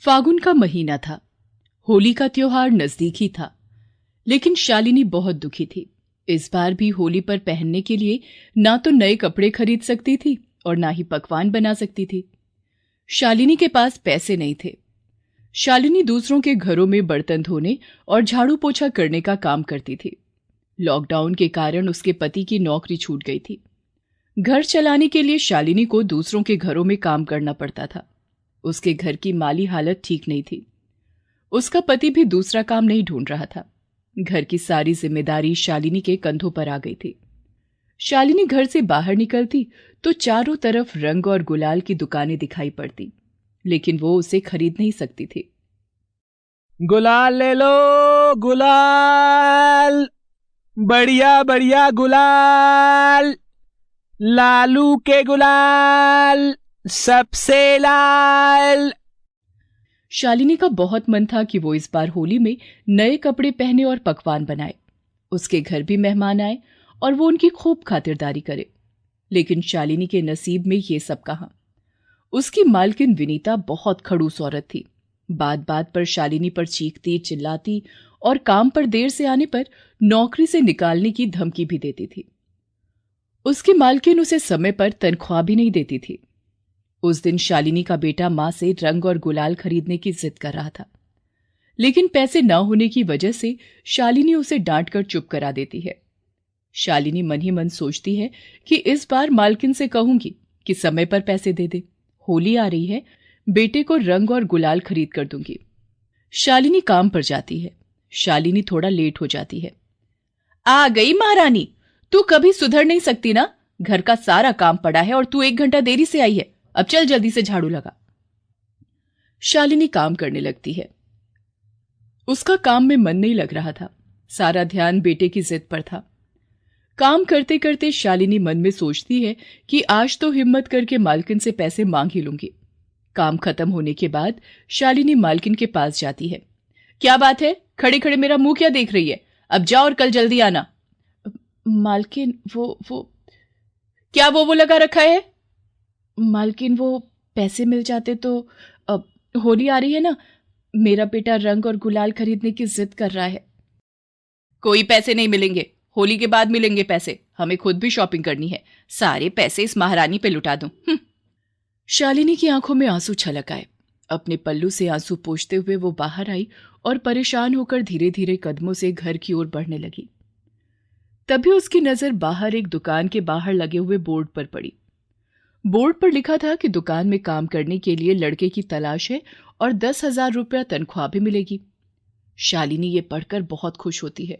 फागुन का महीना था। होली का त्योहार नजदीक ही था, लेकिन शालिनी बहुत दुखी थी। इस बार भी होली पर पहनने के लिए ना तो नए कपड़े खरीद सकती थी और ना ही पकवान बना सकती थी। शालिनी के पास पैसे नहीं थे। शालिनी दूसरों के घरों में बर्तन धोने और झाड़ू पोछा करने का काम करती थी। लॉकडाउन के कारण उसके पति की नौकरी छूट गई थी। घर चलाने के लिए शालिनी को दूसरों के घरों में काम करना पड़ता था। उसके घर की माली हालत ठीक नहीं थी। उसका पति भी दूसरा काम नहीं ढूंढ रहा था। घर की सारी जिम्मेदारी शालिनी के कंधों पर आ गई थी। शालिनी घर से बाहर निकलती तो चारों तरफ रंग और गुलाल की दुकानें दिखाई पड़ती, लेकिन वो उसे खरीद नहीं सकती थी। गुलाल ले लो, गुलाल, बढ़िया बढ़िया गुलाल, लालू के गुलाल, सबसे लाल। शालिनी का बहुत मन था कि वो इस बार होली में नए कपड़े पहने और पकवान बनाए। उसके घर भी मेहमान आए और वो उनकी खूब खातिरदारी करे। लेकिन शालिनी के नसीब में ये सब कहां। उसकी मालकिन विनीता बहुत खड़ूस औरत थी। बात बात पर शालिनी पर चीखती, चिल्लाती और काम पर देर से आने पर नौकरी से निकालने की धमकी भी देती थी। उसकी मालकिन उसे समय पर तनख्वाह भी नहीं देती थी। उस दिन शालिनी का बेटा मां से रंग और गुलाल खरीदने की जिद कर रहा था, लेकिन पैसे न होने की वजह से शालिनी उसे डांटकर चुप करा देती है। शालिनी मन ही मन सोचती है कि इस बार मालकिन से कहूंगी कि समय पर पैसे दे दे। होली आ रही है, बेटे को रंग और गुलाल खरीद कर दूंगी। शालिनी काम पर जाती है। शालिनी थोड़ा लेट हो जाती है। आ गई महारानी, तू कभी सुधर नहीं सकती ना। घर का सारा काम पड़ा है और तू 1 घंटा देरी से आई है। अब चल जल्दी से झाड़ू लगा। शालिनी काम करने लगती है। उसका काम में मन नहीं लग रहा था। सारा ध्यान बेटे की जिद पर था। काम करते करते शालिनी मन में सोचती है कि आज तो हिम्मत करके मालकिन से पैसे मांग ही लूंगी। काम खत्म होने के बाद शालिनी मालकिन के पास जाती है। क्या बात है, खड़े खड़े मेरा मुंह क्या देख रही है? अब जाओ और कल जल्दी आना। मालकिन वो क्या वो लगा रखा है? मालकिन वो पैसे मिल जाते तो। अब होली आ रही है ना, मेरा बेटा रंग और गुलाल खरीदने की जिद कर रहा है। कोई पैसे नहीं मिलेंगे, होली के बाद मिलेंगे पैसे। हमें खुद भी शॉपिंग करनी है। सारे पैसे इस महारानी पे लुटा दूं। शालिनी की आंखों में आंसू छलक आए। अपने पल्लू से आंसू पोंछते हुए वो बाहर आई और परेशान होकर धीरे धीरे कदमों से घर की ओर बढ़ने लगी। तभी उसकी नजर बाहर एक दुकान के बाहर लगे हुए बोर्ड पर पड़ी। बोर्ड पर लिखा था कि दुकान में काम करने के लिए लड़के की तलाश है और 10,000 रुपया तनख्वाह भी मिलेगी। शालिनी ये पढ़कर बहुत खुश होती है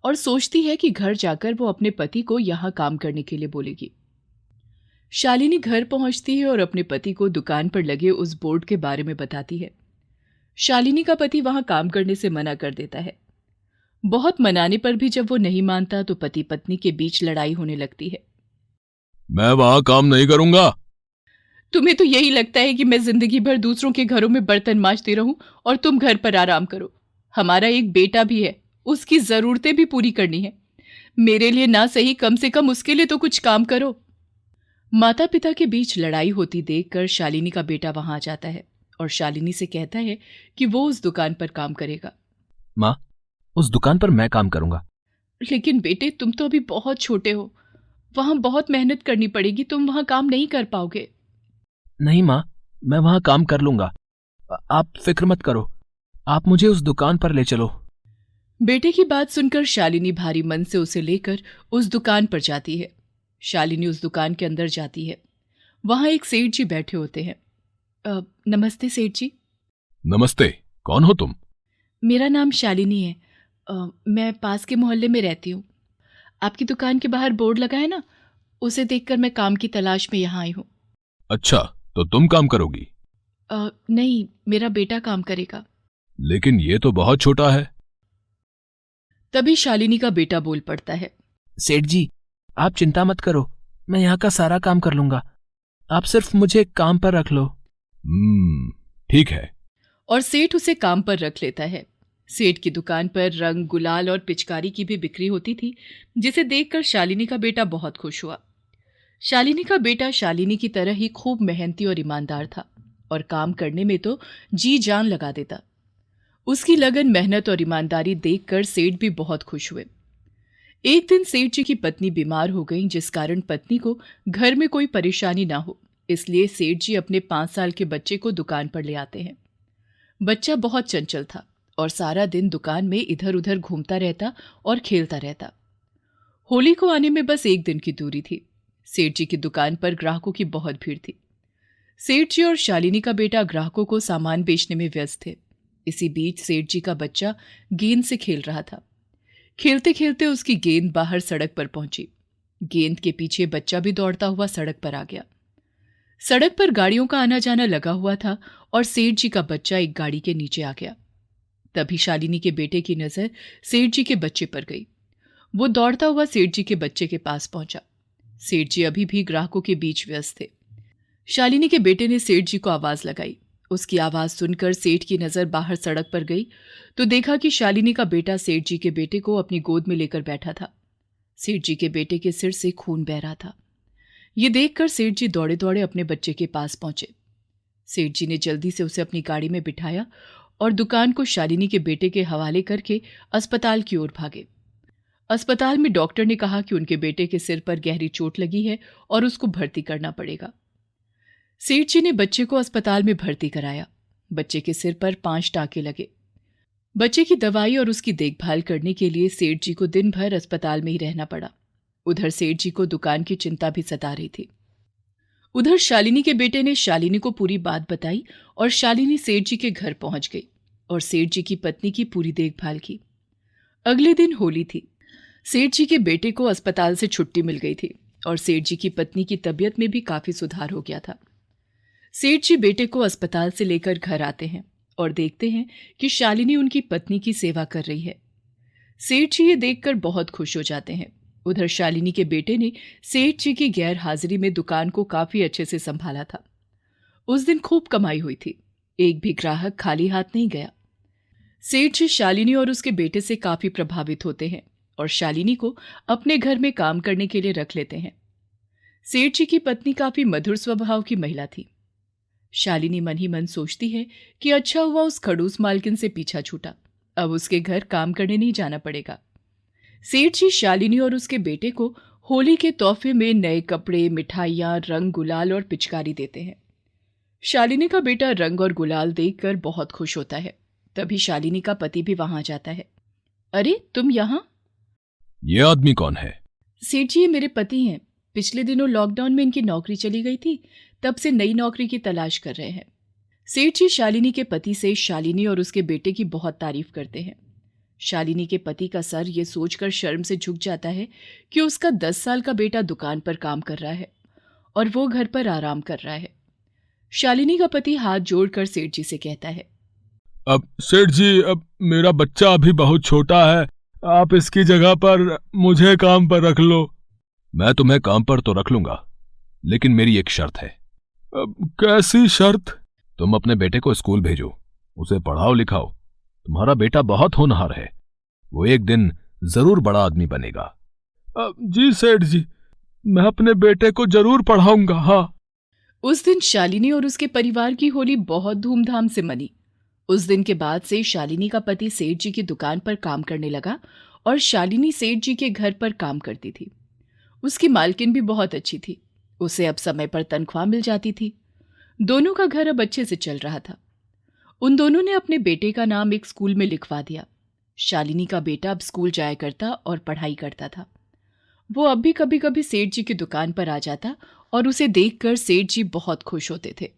और सोचती है कि घर जाकर वो अपने पति को यहां काम करने के लिए बोलेगी। शालिनी घर पहुंचती है और अपने पति को दुकान पर लगे उस बोर्ड के बारे में बताती है। शालिनी का पति वहां काम करने से मना कर देता है। बहुत मनाने पर भी जब वो नहीं मानता तो पति पत्नी के बीच लड़ाई होने लगती है। मैं वहां काम नहीं करूंगा। तुम्हें तो यही लगता है कि मैं जिंदगी भर दूसरों के घरों में बर्तन मांजती रहूं और तुम घर पर आराम करो। हमारा एक बेटा भी है, उसकी जरूरतें भी पूरी करनी है। मेरे लिए ना सही, कम से कम उसके लिए तो कुछ काम करो। माता पिता के बीच लड़ाई होती देखकर शालिनी का बेटा वहां आ जाता है और शालिनी से कहता है कि वो उस दुकान पर काम करेगा। मां, उस दुकान पर मैं काम करूंगा। लेकिन बेटे, तुम तो अभी बहुत छोटे हो। वहां बहुत मेहनत करनी पड़ेगी, तुम वहां काम नहीं कर पाओगे। नहीं मां, मैं वहां काम कर लूंगा। आप फिक्र मत करो, आप मुझे उस दुकान पर ले चलो। बेटे की बात सुनकर शालिनी भारी मन से उसे लेकर उस दुकान पर जाती है। शालिनी उस दुकान के अंदर जाती है। वहां एक सेठ जी बैठे होते हैं। नमस्ते सेठ जी। नमस्ते, कौन हो तुम? मेरा नाम शालिनी है। मैं पास के मोहल्ले में रहती हूँ। आपकी दुकान के बाहर बोर्ड लगा है ना, उसे देखकर मैं काम की तलाश में यहाँ आई हूँ। अच्छा, तो तुम काम करोगी? नहीं, मेरा बेटा काम करेगा। लेकिन ये तो बहुत छोटा है। तभी शालिनी का बेटा बोल पड़ता है। सेठ जी, आप चिंता मत करो, मैं यहाँ का सारा काम कर लूंगा। आप सिर्फ मुझे काम पर रख लो। ठीक है। और सेठ उसे काम पर रख लेता है। सेठ की दुकान पर रंग, गुलाल और पिचकारी की भी बिक्री होती थी, जिसे देखकर शालिनी का बेटा बहुत खुश हुआ। शालिनी का बेटा शालिनी की तरह ही खूब मेहनती और ईमानदार था और काम करने में तो जी जान लगा देता। उसकी लगन, मेहनत और ईमानदारी देखकर सेठ भी बहुत खुश हुए। एक दिन सेठ जी की पत्नी बीमार हो गई, जिस कारण पत्नी को घर में कोई परेशानी ना हो, इसलिए सेठ जी अपने 5 साल के बच्चे को दुकान पर ले आते हैं। बच्चा बहुत चंचल था और सारा दिन दुकान में इधर उधर घूमता रहता और खेलता रहता। होली को आने में बस 1 दिन की दूरी थी। सेठ जी की दुकान पर ग्राहकों की बहुत भीड़ थी। सेठ जी और शालिनी का बेटा ग्राहकों को सामान बेचने में व्यस्त थे। इसी बीच सेठ जी का बच्चा गेंद से खेल रहा था। खेलते खेलते उसकी गेंद बाहर सड़क पर पहुंची। गेंद के पीछे बच्चा भी दौड़ता हुआ सड़क पर आ गया। सड़क पर गाड़ियों का आना जाना लगा हुआ था और सेठ जी का बच्चा एक गाड़ी के नीचे आ गया। तभी शालिनी के बेटे की नजर सेठ जी के बच्चे पर गई। वो दौड़ता हुआ सेठ जी के बच्चे के पास पहुंचा। सेठ जी अभी भी ग्राहकों के बीच व्यस्त थे। शालिनी के बेटे ने सेठ जी को आवाज लगाई। उसकी आवाज सुनकर सेठ की नजर बाहर सड़क पर गई तो देखा कि शालिनी का बेटा सेठ जी के बेटे को अपनी गोद में लेकर बैठा था। सेठ जी के बेटे के सिर से खून बह रहा था। ये देखकर सेठ जी दौड़े दौड़े अपने बच्चे के पास पहुंचे। सेठ जी ने जल्दी से उसे अपनी गाड़ी में बिठाया और दुकान को शालिनी के बेटे के हवाले करके अस्पताल की ओर भागे। अस्पताल में डॉक्टर ने कहा कि उनके बेटे के सिर पर गहरी चोट लगी है और उसको भर्ती करना पड़ेगा। सेठ जी ने बच्चे को अस्पताल में भर्ती कराया। बच्चे के सिर पर 5 टाके लगे। बच्चे की दवाई और उसकी देखभाल करने के लिए सेठ जी को दिन भर अस्पताल में ही रहना पड़ा। उधर सेठ जी को दुकान की चिंता भी सता रही थी। उधर शालिनी के बेटे ने शालिनी को पूरी बात बताई और शालिनी सेठ जी के घर पहुंच गई और सेठ जी की पत्नी की पूरी देखभाल की। अगले दिन होली थी। सेठ जी के बेटे को अस्पताल से छुट्टी मिल गई थी और सेठ जी की पत्नी की तबीयत में भी काफी सुधार हो गया था। सेठ जी बेटे को अस्पताल से लेकर घर आते हैं और देखते हैं कि शालिनी उनकी पत्नी की सेवा कर रही है। सेठ जी ये देखकर बहुत खुश हो जाते हैं। उधर शालिनी के बेटे ने सेठ जी की गैर हाजिरी में दुकान को काफी अच्छे से संभाला था। उस दिन खूब कमाई हुई थी। एक भी ग्राहक खाली हाथ नहीं गया। सेठ जी शालिनी और उसके बेटे से काफी प्रभावित होते हैं और शालिनी को अपने घर में काम करने के लिए रख लेते हैं। सेठ जी की पत्नी काफी मधुर स्वभाव की महिला थी। शालिनी मन ही मन सोचती है कि अच्छा हुआ उस खड़ूस मालकिन से पीछा छूटा। अब उसके घर काम करने नहीं जाना पड़ेगा। सेठ जी शालिनी और उसके बेटे को होली के तोहफे में नए कपड़े, मिठाइयां, रंग, गुलाल और पिचकारी देते हैं। शालिनी का बेटा रंग और गुलाल देखकर बहुत खुश होता है। तभी शालिनी का पति भी वहां जाता है। अरे, तुम यहां? ये आदमी कौन है? सेठ जी, ये मेरे पति हैं। पिछले दिनों लॉकडाउन में इनकी नौकरी चली गई थी, तब से नई नौकरी की तलाश कर रहे हैं। सेठ जी शालिनी के पति से शालिनी और उसके बेटे की बहुत तारीफ करते हैं। शालिनी के पति का सर ये सोचकर शर्म से झुक जाता है कि उसका 10 साल का बेटा दुकान पर काम कर रहा है और वो घर पर आराम कर रहा है। शालिनी का पति हाथ जोड़कर सेठ जी से कहता है, अब सेठ जी, अब मेरा बच्चा अभी बहुत छोटा है, आप इसकी जगह पर मुझे काम पर रख लो। मैं तुम्हें काम पर तो रख लूंगा, लेकिन मेरी एक शर्त है। अब कैसी शर्त? तुम अपने बेटे को स्कूल भेजो, उसे पढ़ाओ लिखाओ। तुम्हारा बेटा बहुत होनहार है, वो एक दिन जरूर बड़ा आदमी बनेगा। जी सेठ जी, मैं अपने बेटे को जरूर पढ़ाऊंगा। हाँ। उस दिन शालिनी और उसके परिवार की होली बहुत धूमधाम से मनी। उस दिन के बाद से शालिनी का पति सेठ जी की दुकान पर काम करने लगा और शालिनी सेठ जी के घर पर काम करती थी। उसकी मालकिन भी बहुत अच्छी थी। उसे अब समय पर तनख्वाह मिल जाती थी। दोनों का घर अब अच्छे से चल रहा था। उन दोनों ने अपने बेटे का नाम एक स्कूल में लिखवा दिया। शालिनी का बेटा अब स्कूल जाया करता और पढ़ाई करता था। वो अब भी कभी कभी सेठ जी की दुकान पर आ जाता और उसे देखकर सेठ जी बहुत खुश होते थे।